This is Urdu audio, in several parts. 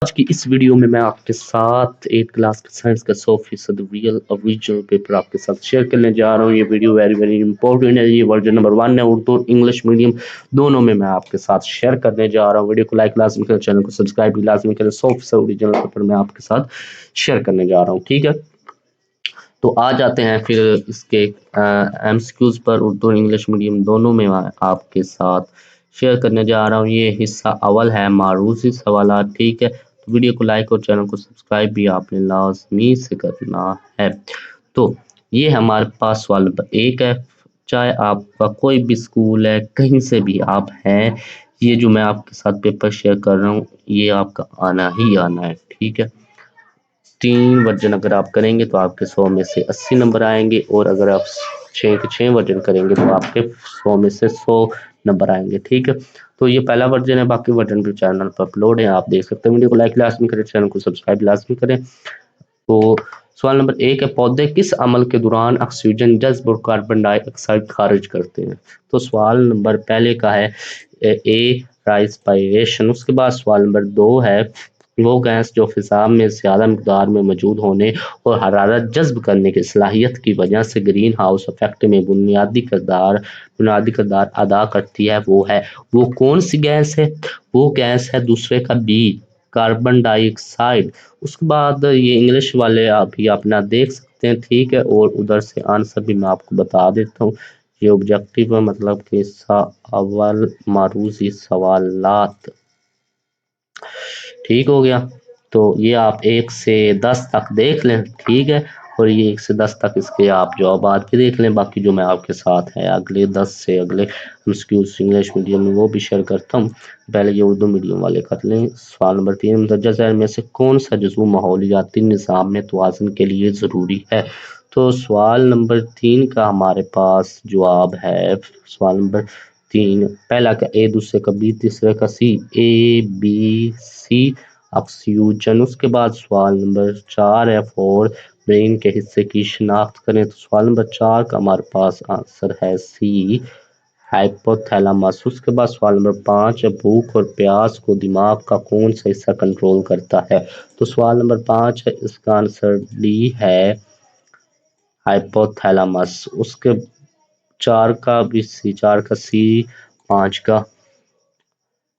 آج کی اس ویڈیو میں آپ کے ساتھ 8 کلاس کا سائنس کا 100% ریئل اوریجنل پیپر آپ کے ساتھ شیئر کرنے جا رہا ہوں۔ یہ ویڈیو ویری امپورٹنٹ ہے۔ یہ ورژن نمبر 1 ہے، اردو انگلش میڈیم دونوں میں آپ کے ساتھ شیئر کرنے جا رہا ہوں۔ ویڈیو کو لائک لازمی کریں، چینل کو سبسکرائب بھی لازمی کریں۔ 100% اوریجنل پیپر میں آپ کے ساتھ شیئر کرنے جا رہا ہوں، ٹھیک ہے؟ تو آ جاتے ہیں پھر اس کے ایم سی کیوز پر۔ اردو انگلش میڈیم دونوں میں آپ کے ساتھ شیئر کرنے جا رہا ہوں۔ یہ حصہ اول ہے، معروضی سوالات، ٹھیک ہے؟ تو ویڈیو کو لائک اور چینل کو سبسکرائب بھی آپ نے لازمی سے کرنا ہے۔ تو یہ ہمارے پاس سوال نمبر 1 ہے۔ چاہے آپ کا کوئی بھی سکول ہے، کہیں سے بھی آپ ہیں، یہ جو میں آپ کے ساتھ پیپر شیئر کر رہا ہوں یہ آپ کا آنا ہی آنا ہے، ٹھیک ہے؟ 3 ورژن اگر آپ کریں گے تو آپ کے 100 میں سے 80 نمبر آئیں گے، اور اگر آپ 6 کے 6 ورژن کریں گے تو آپ کے 100 میں سے 100 نمبر آئیں گے، ٹھیک ہے؟ تو یہ پہلا ورژن ہے، باقی ورژن بھی چینل پر اپلوڈ ہیں، آپ دیکھ سکتے ہیں۔ ویڈیو کو لائک لازمی کریں، چینل کو سبسکرائب لازمی کریں۔ تو سوال نمبر 1 ہے، پودے کس عمل کے دوران آکسیجن جذب اور کاربن ڈائی آکسائڈ خارج کرتے ہیں؟ تو سوال نمبر پہلے کا ہے اے رائسپائریشن۔ اس کے بعد سوال نمبر 2 ہے، وہ گیس جو فضا میں زیادہ مقدار میں موجود ہونے اور حرارت جذب کرنے کی صلاحیت کی وجہ سے گرین ہاؤس ایفیکٹ میں بنیادی کردار ادا کرتی ہے، وہ کون سی گیس ہے؟ وہ گیس ہے دوسرے کا بی، کاربن ڈائی آکسائڈ۔ اس کے بعد یہ انگلش والے آپ ہی اپنا دیکھ سکتے ہیں، ٹھیک ہے؟ اور ادھر سے آنسر بھی میں آپ کو بتا دیتا ہوں۔ یہ آبجیکٹیو ہے، مطلب کہ اول معروضی سوالات، ٹھیک ہو گیا؟ تو یہ آپ 1 سے 10 تک دیکھ لیں، ٹھیک ہے؟ اور یہ 1 سے 10 تک اس کے آپ جوابات بھی دیکھ لیں، باقی جو میں آپ کے ساتھ ہے اگلے 10 سے اگلے انگلش میڈیم میں وہ بھی شیئر کرتا ہوں۔ پہلے یہ اردو میڈیم والے کر لیں۔ سوال نمبر 3، مندرجہ ذیل میں سے کون سا جزو ماحولیاتی نظام میں توازن کے لیے ضروری ہے؟ تو سوال نمبر 3 کا ہمارے پاس جواب ہے، سوال نمبر 3 پہلا کا اے، دوسرے کا بی، تیسرے کا سی، اے بی سی آکسیجن۔ اس کے بعد سوال نمبر 4 ہے، 4 برین کے حصے کی شناخت کریں۔ تو سوال نمبر 4 کا ہمارے پاس آنسر ہے سی، ہائپوتھیلامس۔ اس کے بعد سوال نمبر 5 ہے، بھوک اور پیاس کو دماغ کا کون سا حصہ کنٹرول کرتا ہے؟ تو سوال نمبر 5 ہے، اس کا آنسر ڈی ہے، ہائپوتھیلامس۔ اس کے 4 کا بھی سی، 4 کا سی، 5 کا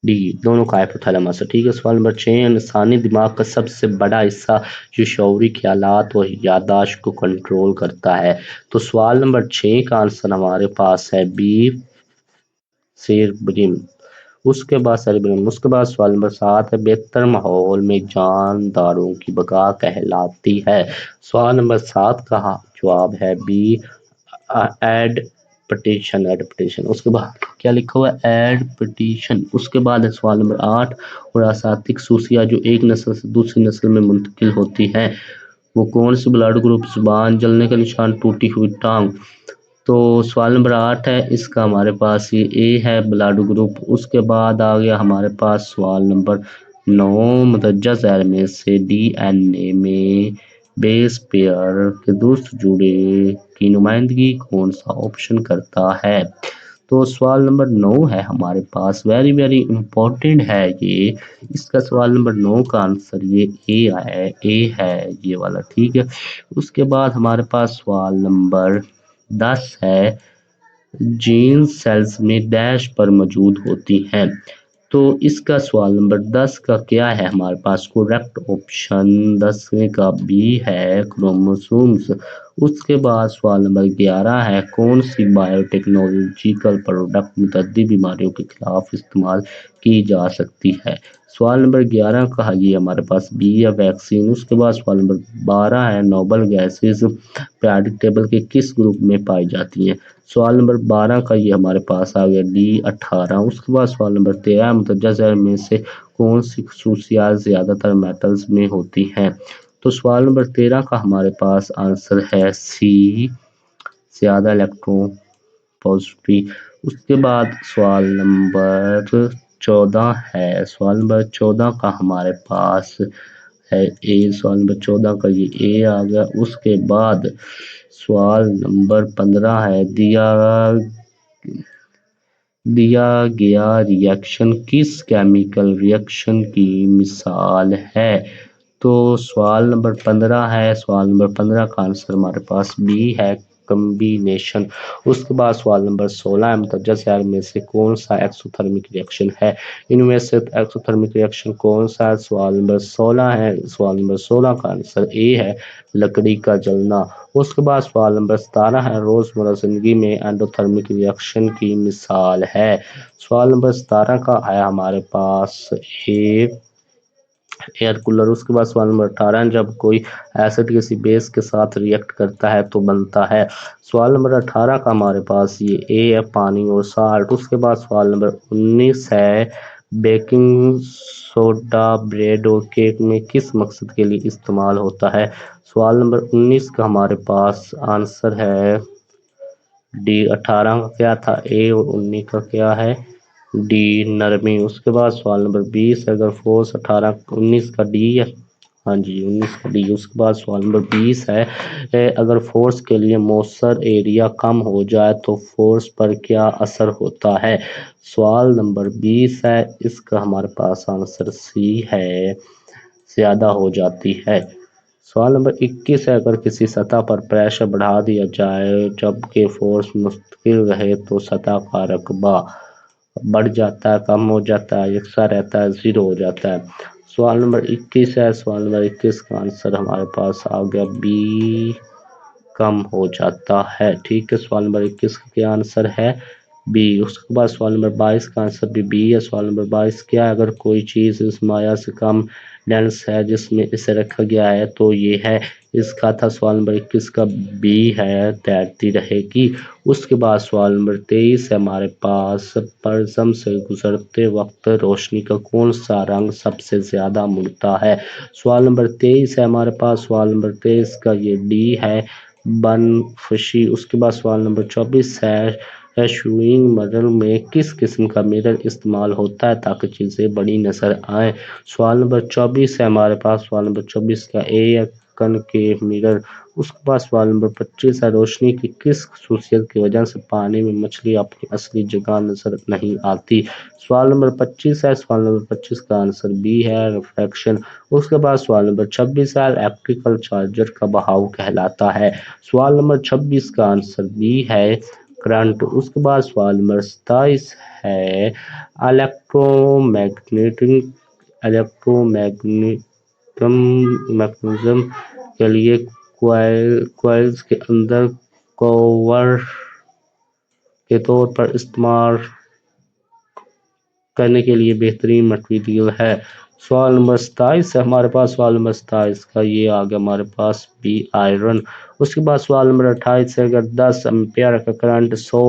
ڈی، دونوں کا ہائپوتھیلامس ہے، ٹھیک ہے؟ سوال نمبر 6، انسانی دماغ کا سب سے بڑا حصہ جو شعوری خیالات اور یادداشت کو کنٹرول کرتا ہے۔ تو سوال نمبر 6 کا آنسر ہمارے پاس ہے بی، سیربرم۔ اس کے بعد سوال نمبر 7 ہے، بہتر ماحول میں جانداروں کی بقا کہلاتی ہے۔ سوال نمبر 7 کا جواب ہے بی، ایڈپٹیشن۔ اس کے بعد کیا لکھا ہوا ہے؟ ایڈپٹیشن۔ اس کے بعد ہے سوال نمبر 8، وراثتی خصوصیات جو ایک نسل سے دوسری نسل میں منتقل ہوتی ہیں وہ کون سی؟ بلڈ گروپ، زبان، جلنے کا نشان، ٹوٹی ہوئی ٹانگ۔ تو سوال نمبر 8 ہے، اس کا ہمارے پاس یہ اے ہے، بلڈ گروپ۔ اس کے بعد آ گیا ہمارے پاس سوال نمبر 9، مندرجہ ذیل میں سے ڈی این اے میں بیس پیئر کے درست جوڑے کی نمائندگی کون سا آپشن کرتا ہے؟ تو سوال نمبر 9 ہے ہمارے پاس، ویری امپورٹنٹ ہے یہ۔ اس کا سوال نمبر 9 کا آنسر یہ اے ہے، یہ والا، ٹھیک ہے؟ اس کے بعد ہمارے پاس سوال نمبر 10 ہے، جین سیلز میں ڈیش پر موجود ہوتی ہیں۔ تو اس کا سوال نمبر 10 کا کیا ہے ہمارے پاس؟ کریکٹ آپشن 10 کا بی ہے، کروموسومز۔ اس کے بعد سوال نمبر 11 ہے، کون سی بائیو ٹیکنالوجیکل پروڈکٹ متعدی بیماریوں کے خلاف استعمال کی جا سکتی ہے؟ سوال نمبر 11 کا یہ ہمارے پاس بی ہے، ویکسین۔ اس کے بعد سوال نمبر 12 ہے، نوبل گیسز پیریوڈک ٹیبل کے کس گروپ میں پائی جاتی ہیں؟ سوال نمبر 12 کا یہ ہمارے پاس آ گیا ڈی، 18۔ اس کے بعد سوال نمبر 13، مندرجہ ذیل میں سے کون سی خصوصیات زیادہ تر میٹلز میں ہوتی ہیں؟ تو سوال نمبر 13 کا ہمارے پاس آنسر ہے سی، زیادہ الیکٹرون پازیٹیو۔ اس کے بعد سوال نمبر 14 ہے، سوال نمبر 14 کا ہمارے پاس ہے اے، سوال نمبر 14 کا یہ اے آ گیا۔ اس کے بعد سوال نمبر 15 ہے، دیا گیا ریئیکشن کس کیمیکل ریئیکشن کی مثال ہے؟ تو سوال نمبر 15 ہے، سوال نمبر 15 کا آنسر ہمارے پاس بی ہے، کمبینیشن۔ اس کے بعد سوال نمبر 16 ہے، متعدد سیار میں سے کون سا ایکسوتھرمک ریئیکشن ہے؟ ان میں سے ایکسوتھرمک ریئیکشن کون سا ہے؟ سوال نمبر 16 ہے، سوال نمبر 16 کا آنسر اے ہے، لکڑی کا جلنا۔ اس کے بعد سوال نمبر 17 ہے، روزمرہ زندگی میں اینڈوتھرمک ریئیکشن کی مثال ہے۔ سوال نمبر 17 کا ہے ہمارے پاس ایئر کولر۔ اس کے بعد سوال نمبر 18 ہے، جب کوئی ایسڈ کسی بیس کے ساتھ ریئیکٹ کرتا ہے تو بنتا ہے۔ سوال نمبر 18 کا ہمارے پاس یہ اے ہے، پانی اور سالٹ۔ اس کے بعد سوال نمبر 19 ہے، بیکنگ سوڈا بریڈ اور کیک میں کس مقصد کے لیے استعمال ہوتا ہے؟ سوال نمبر 19 کا ہمارے پاس آنسر ہے ڈی۔ 18 کا کیا تھا؟ اے، اور 19 کا کیا ہے؟ ڈی، نرمی۔ اس کے بعد سوال نمبر 20 اگر فورس 19 کا ڈی ہے، ہاں جی 19 کا ڈی۔ اس کے بعد سوال نمبر 20 ہے، اگر فورس کے لیے مؤثر ایریا کم ہو جائے تو فورس پر کیا اثر ہوتا ہے؟ سوال نمبر 20 ہے، اس کا ہمارے پاس آنسر سی ہے، زیادہ ہو جاتی ہے۔ سوال نمبر 21 ہے، اگر کسی سطح پر پریشر بڑھا دیا جائے جبکہ فورس مستقل رہے تو سطح کا رقبہ بڑھ جاتا ہے، کم ہو جاتا ہے، یکساں رہتا ہے، زیرو ہو جاتا ہے؟ سوال نمبر 21 ہے، سوال نمبر 21 کا آنسر ہمارے پاس آ گیا بی، کم ہو جاتا ہے۔ ٹھیک ہے، سوال نمبر 21 کا کیا آنسر ہے؟ بی۔ اس کے بعد سوال نمبر 22 کا آنسر بھی بی ہے۔ سوال نمبر 22 کیا ہے، اگر کوئی چیز اس مایع سے کم ڈینس ہے جس میں اسے رکھا گیا ہے تو یہ ہے، اس کا تھا سوال نمبر 21 کا بی ہے، تیرتی رہے گی۔ اس کے بعد سوال نمبر 23 ہے ہمارے پاس، پرزم سے گزرتے وقت روشنی کا کون سا رنگ سب سے زیادہ مڑتا ہے؟ سوال نمبر 23 ہے ہمارے پاس، سوال نمبر 23 کا یہ ڈی ہے، بنفشی۔ اس کے بعد سوال نمبر 24 ہے، شوئنگ مرر میں کس قسم کا مرر استعمال ہوتا ہے تاکہ چیزیں بڑی نظر آئیں؟ سوال نمبر 24 ہے ہمارے پاس، سوال نمبر 24 کا اے ہے، کنکیو مرر۔ اس کے بعد سوال نمبر 25 ہے، روشنی کی کس خصوصیت کی وجہ سے پانی میں مچھلی اپنی اصلی جگہ نظر نہیں آتی؟ سوال نمبر 25 ہے، سوال نمبر 25 کا آنسر بی ہے، ریفریکشن۔ اس کے بعد سوال نمبر 26 ہے، الیکٹریکل چارجر کا بہاؤ کہلاتا ہے؟ سوال نمبر 26 کا آنسر بی ہے، کرنٹ۔ اس کے بعد سوال نمبر 27 ہے، میکنزم کے لیے کوائلز کے اندر کوور کے طور پر استعمال کرنے کے لیے بہترین مٹیریل ہے؟ سوال نمبر 27 ہے ہمارے پاس، سوال نمبر 27 کا یہ آ گیا ہمارے پاس بی، آئرن۔ اس کے بعد سوال نمبر 28 ہے، اگر 10 امپیئر کا کرنٹ 100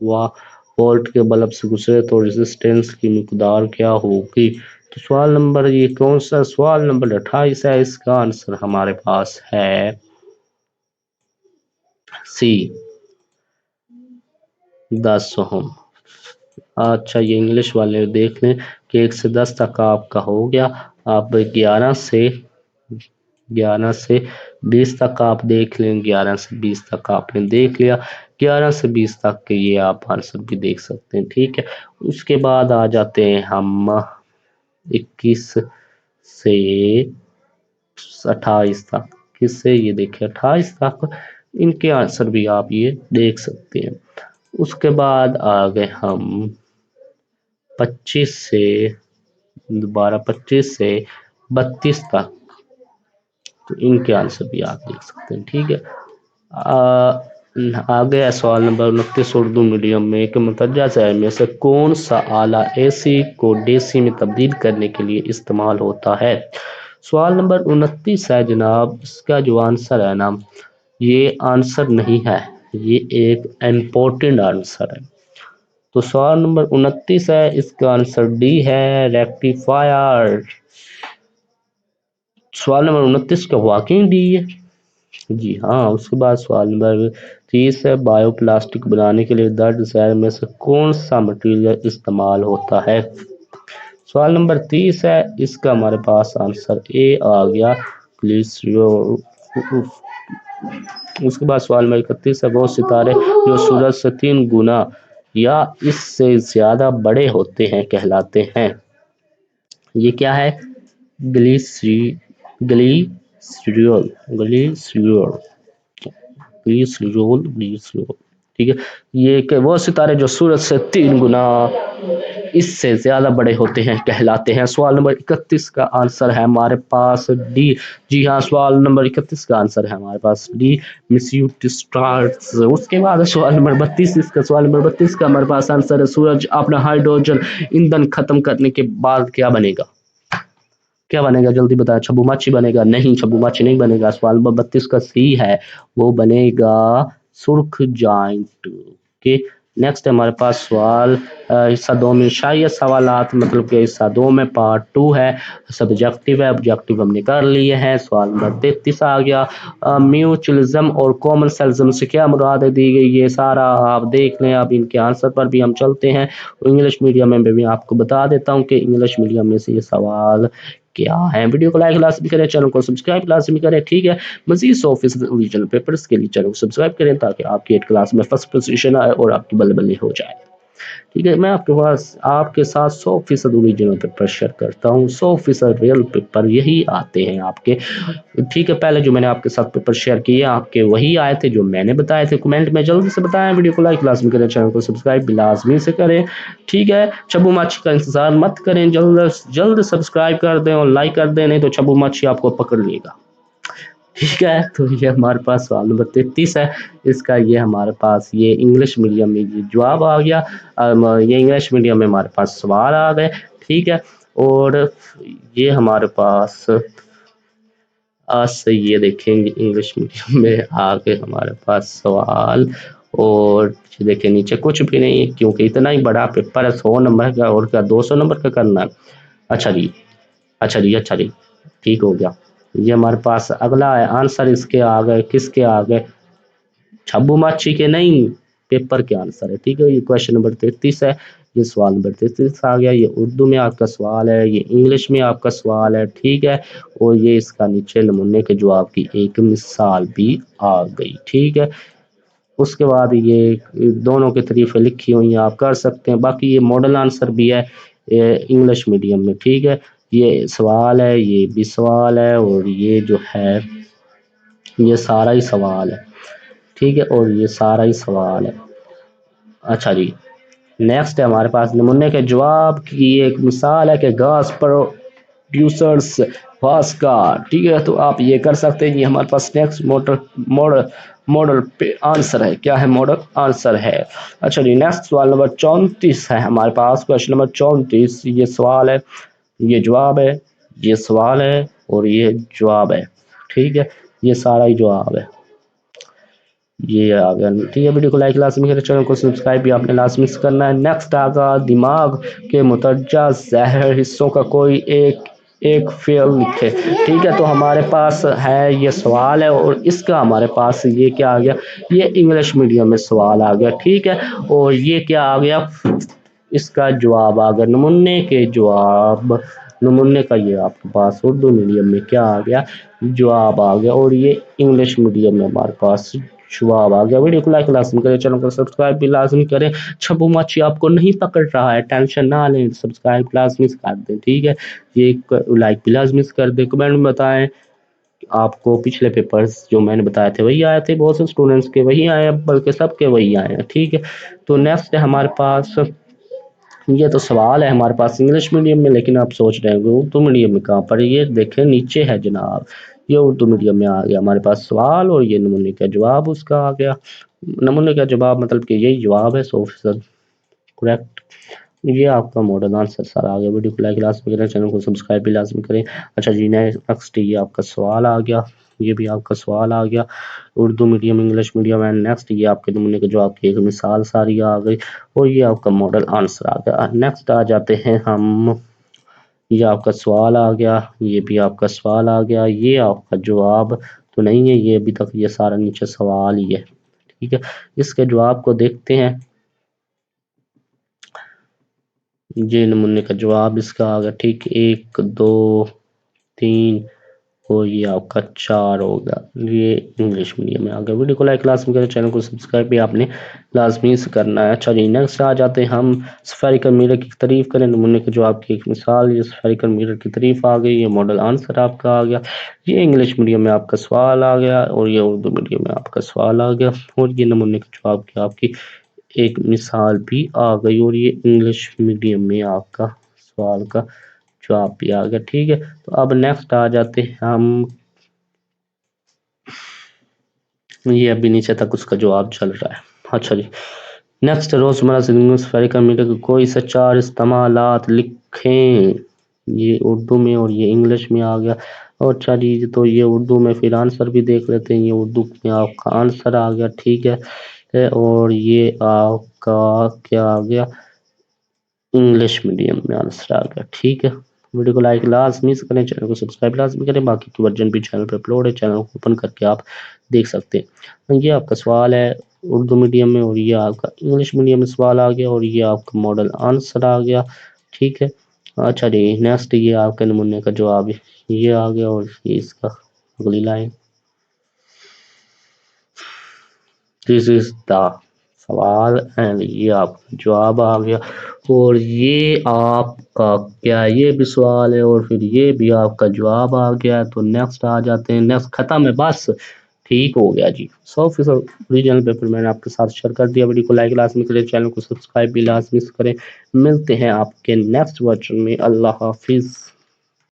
وولٹ کے بلب سے گزرے تو ریزسٹنس کی مقدار کیا ہوگی؟ تو سوال نمبر یہ کون سا؟ سوال نمبر 28 ہے، اس کا آنسر ہمارے پاس ہے سی، 10 اوہم۔ اچھا یہ انگلش والے دیکھ لیں کہ 1 سے 10 تک آپ کا ہو گیا، آپ 11 سے 20 تک آپ دیکھ لیں، 11 سے 20 تک آپ نے دیکھ لیا، 11 سے 20 تک کے یہ آپ آنسر بھی دیکھ سکتے ہیں۔ ٹھیک ہے، اس کے بعد آ جاتے ہیں ہم 21 سے 28 تک، کس سے یہ دیکھیں 28 تک، ان کے آنسر بھی آپ یہ دیکھ سکتے ہیں۔ اس کے بعد آ گئے ہم 25 سے 32 تک، تو ان کے آنسر بھی آپ دیکھ سکتے ہیں۔ ٹھیک ہے، آگے ہے سوال نمبر 29 اردو میڈیم میں، کہ متعدد ذیل میں سے کون سا آلہ اے سی کو ڈی سی میں تبدیل کرنے کے لیے استعمال ہوتا ہے؟ سوال نمبر 29 ہے جناب، اس کا جو آنسر ہے نا، یہ آنسر نہیں ہے، یہ ایک امپورٹنٹ آنسر ہے۔ تو سوال نمبر 29 ہے، اس کا آنسر ڈی ہے، ریکٹیفائر۔ سوال نمبر 29 کا واقعی ڈی ہے؟ جی ہاں۔ اس کے بعد سوال نمبر 30 ہے، بایو پلاسٹک بنانے کے لیے درج ذیل میں سے کون سا مٹیریل استعمال ہوتا ہے؟ سوال نمبر 30 ہے، اس کا ہمارے پاس آنسر اے آ گیا، گلیسرول۔ اس کے بعد سوال نمبر 31 ہے، وہ ستارے جو سورج سے 3 گنا یا اس سے زیادہ بڑے ہوتے ہیں کہلاتے ہیں۔ یہ کیا ہے؟ گلیسری گلیسریول گلیسریول گلیسریول ٹھیک ہے۔ یہ کہ وہ ستارے جو سورج سے 3 گنا اس سے زیادہ بڑے ہوتے ہیں کہلاتے ہیں۔ سوال نمبر 31 کا آنسر ہے ہمارے پاس ڈی۔ جی ہاں، سوال نمبر 31 کا آنسر ہے ہمارے پاس ڈی، میسیوٹ اسٹارز۔ اس کے بعد سوال نمبر 32 اس کا سوال نمبر 32 کا ہمارے پاس آنسر ہے سورج اپنا ہائیڈروجن ایندھن ختم کرنے کے بعد کیا بنے گا؟ کیا بنے گا جلدی بتایا؟ چھبو ماچھی بنے گا؟ نہیں، چھبو ماچھی نہیں بنے گا۔ سوال نمبر 32 کا صحیح ہے، وہ بنے گا سرخ جائنٹ کے۔ نیکسٹ ہمارے پاس سوال حصہ 2 میں شاید سوالات، مطلب کہ حصہ 2 میں پارٹ 2 ہے، سبجیکٹیو ہے، آبجیکٹیو ہم نے کر لیے ہیں۔ سوال نمبر 33 آ گیا، میوچلزم اور کامنسلزم سے کیا مراد دی گئی؟ یہ سارا آپ دیکھ لیں، اب ان کے آنسر پر بھی ہم چلتے ہیں۔ انگلش میڈیم میں بھی آپ کو بتا دیتا ہوں کہ انگلش میڈیم میں سے یہ سوال کیا ہے۔ ویڈیو کو لائک لازمی کریں، چینل کو سبسکرائب لازمی کریں، ٹھیک ہے۔ مزید 100% اوریجنل پیپرز کے لیے چینل کو سبسکرائب کریں تاکہ آپ کی 8 کلاس میں فرسٹ پوزیشن آئے اور آپ کی بلے بلے ہو جائے، ٹھیک ہے۔ میں آپ کے ساتھ 100% اوریجنل پیپر شیئر کرتا ہوں، 100% ریئل پیپر یہی آتے ہیں آپ کے، ٹھیک ہے۔ پہلے جو میں نے آپ کے ساتھ پیپر شیئر کیے آپ کے وہی آئے تھے جو میں نے بتائے تھے۔ کمنٹ میں جلدی سے بتائیں، ویڈیو کو لائک لازمی کریں، چینل کو سبسکرائب بھی لازمی سے کریں، ٹھیک ہے۔ چھبو ماچھی کا انتظار مت کریں، جلد سبسکرائب کر دیں اور لائک کر دیں، نہیں تو چھبو ماچھی آپ کو پکڑ لے گا، ٹھیک ہے۔ تو یہ ہمارے پاس سوال نمبر 33 ہے، اس کا یہ ہمارے پاس یہ انگلش میڈیم میں یہ جواب آ گیا، یہ انگلش میڈیم میں ہمارے پاس سوال آ گئے، ٹھیک ہے۔ اور یہ ہمارے پاس آج سے یہ دیکھیں گے انگلش میڈیم میں آ گئے ہمارے پاس سوال، اور دیکھیں نیچے کچھ بھی نہیں کیونکہ اتنا ہی بڑا پیپر ہے، 100 نمبر کا، اور کیا 200 نمبر کا کرنا ہے؟ اچھا جی، اچھا جی، اچھا جی، ٹھیک ہو گیا۔ یہ ہمارے پاس اگلا ہے آنسر، اس کے آگے کس کے آگے؟ چھبو ماچھی کے نہیں، پیپر کے آنسر ہے، ٹھیک ہے۔ یہ کویشچن نمبر 33 ہے، یہ سوال نمبر 33 آ گیا، یہ اردو میں آپ کا سوال ہے، یہ انگلش میں آپ کا سوال ہے، ٹھیک ہے۔ اور یہ اس کا نیچے نمونے کے جواب کی ایک مثال بھی آ گئی، ٹھیک ہے۔ اس کے بعد یہ دونوں کے طریقے لکھی ہوئی ہیں، آپ کر سکتے ہیں۔ باقی یہ ماڈل آنسر بھی ہے انگلش میڈیم میں، ٹھیک ہے۔ یہ سوال ہے، یہ بھی سوال ہے، اور یہ جو ہے یہ سارا ہی سوال ہے، ٹھیک ہے، اور یہ سارا ہی سوال ہے۔ اچھا جی، نیکسٹ ہے ہمارے پاس نمونے کے جواب کی ایک مثال ہے کہ گاس پروڈیوسرز واسکار، ٹھیک ہے۔ تو آپ یہ کر سکتے ہیں، یہ ہمارے پاس نیکسٹ ماڈل پہ آنسر ہے، کیا ہے؟ ماڈل آنسر ہے۔ اچھا جی، نیکسٹ سوال نمبر 34 ہے ہمارے پاس، کویشچن نمبر 34، یہ سوال ہے، یہ جواب ہے، یہ سوال ہے، اور یہ جواب ہے، ٹھیک ہے۔ یہ سارا ہی جواب ہے، یہ آ گیا، ٹھیک ہے۔ ویڈیو کو لائک لازمی کریں، چینل کو سبسکرائب بھی آپ نے لازمی سے کرنا ہے۔ نیکسٹ آگا، دماغ کے متوجہ ظاہر حصوں کا کوئی ایک فعل لکھے، ٹھیک ہے۔ تو ہمارے پاس ہے یہ سوال ہے، اور اس کا ہمارے پاس یہ کیا آ گیا؟ یہ انگلش میڈیم میں سوال آ گیا، ٹھیک ہے۔ اور یہ کیا آ گیا؟ اس کا جواب آ گیا، نمونے کے جواب، نمونے کا یہ آپ کے پاس اردو میڈیم میں کیا آ گیا؟ جواب آ گیا، اور یہ انگلش میڈیم میں ہمارے پاس جواب آ گیا۔ ویڈیو کو لائک لازمی کریں، چینل کو سبسکرائب بھی لازمی کریں۔ چھبو ماچھی آپ کو نہیں پکڑ رہا ہے، ٹینشن نہ لیں، سبسکرائب لازمی سے کر دیں، ٹھیک ہے۔ یہ لائک بھی لازمی سے کر دیں، کمنٹ میں بتائیں آپ کو پچھلے پیپرز جو میں نے بتائے تھے وہی آئے تھے، بہت سے اسٹوڈنٹس کے وہی آئے ہیں، بلکہ سب کے وہی آئے ہیں، ٹھیک ہے۔ تو نیکسٹ ہے ہمارے پاس، یہ تو سوال ہے ہمارے پاس انگلش میڈیم میں، لیکن آپ سوچ رہے ہیں کہ اردو میڈیم میں کہاں پر؟ یہ دیکھیں نیچے ہے جناب، یہ اردو میڈیم میں آ گیا ہمارے پاس سوال، اور یہ نمونے کا جواب اس کا آ گیا۔ نمونے کا جواب مطلب کہ یہی جواب ہے، 100% کریکٹ۔ یہ آپ کا ماڈل آنسر سر آ گیا۔ ویڈیو کو لائک لازمی کریں، چینل کو سبسکرائب بھی لازمی کریں۔ اچھا جی، نیکسٹ یہ آپ کا سوال آ گیا، یہ بھی آپ کا سوال آ گیا، اردو میڈیم انگلش میڈیم ہے۔ نیکسٹ یہ آپ کے نمونے کے جواب کی ایک مثال ساری آ گئی، اور یہ آپ کا ماڈل آنسر آ گیا۔ نیکسٹ آ جاتے ہیں ہم، یہ آپ کا سوال آ گیا، یہ بھی آپ کا سوال آ گیا، یہ آپ کا جواب تو نہیں ہے، یہ ابھی تک یہ سارا نیچے سوال ہی ہے، ٹھیک ہے۔ اس کے جواب کو دیکھتے ہیں، یہ نمونے کا جواب اس کا آ گیا، ٹھیک، 1 2 3 اور یہ آپ کا 4 ہوگا، یہ انگلش میڈیم میں آ گیا۔ ویڈیو کو لائک لازمی کریں، چینل کو سبسکرائب بھی آپ نے لازمی سے کرنا ہے۔ اچھا جی، نیکسٹ آ جاتے ہیں ہم اسفیریکل میرر کی تعریف کریں، نمونے کے جواب کی ایک مثال۔ یہ اسفیریکل میرر کی تعریف آ گئی، یہ ماڈل آنسر آپ کا آ گیا، یہ انگلش میڈیم میں آپ کا سوال آ گیا، اور یہ اردو میڈیم میں آپ کا سوال آ گیا، اور یہ نمونے کے جواب کی آپ کی ایک مثال بھی آ گئی، اور یہ انگلش میڈیم میں آپ کا سوال کا جواب بھی آ گیا۔ ٹھیک ہے، تو اب نیکسٹ آ جاتے ہیں ہم، یہ ابھی نیچے تک اس کا جواب چل رہا ہے۔ اچھا جی، نیکسٹ روزمرہ زندگی میں اسفیریکل میٹر کے کوئی سے 4 استعمالات لکھیں۔ یہ اردو میں اور یہ انگلش میں آ گیا۔ اور اچھا جی، تو یہ اردو میں پھر آنسر بھی دیکھ لیتے ہیں۔ یہ اردو میں آپ کا آنسر آ گیا، ٹھیک ہے، اور یہ آپ کا کیا آ گیا، انگلش میڈیم میں آنسر آ گیا۔ ٹھیک ہے، ویڈیو کو لائک لازمی سے کریں، چینل کو سبسکرائب لازمی کریں، باقی کی ورژن بھی چینل پہ اپلوڈ ہے، چینل کو اوپن کر کے آپ دیکھ سکتے ہیں۔ یہ آپ کا سوال ہے اردو میڈیم میں، اور یہ آپ کا انگلش میڈیم میں سوال آ گیا، اور یہ آپ کا ماڈل آنسر آ گیا۔ ٹھیک ہے، اچھا جی، نیکسٹ یہ آپ کے نمونے کا جواب یہ آ گیا، اور یہ اس کا اگلی لائن، دس از دا سوال اینڈ یہ آپ کا جواب آ گیا، اور یہ آپ کا کیا، یہ بھی سوال ہے اور پھر یہ بھی آپ کا جواب آ گیا۔ تو نیکسٹ آ جاتے ہیں، نیکسٹ ختم ہے بس، ٹھیک ہو گیا جی، 100% اوریجنل پیپر میں نے آپ کے ساتھ شیئر کر دیا۔ ویڈیو کو لائک لازمی کریں، چینل کو سبسکرائب بھی لازمی سے کریں۔ ملتے ہیں آپ کے نیکسٹ ورژن میں، اللہ حافظ۔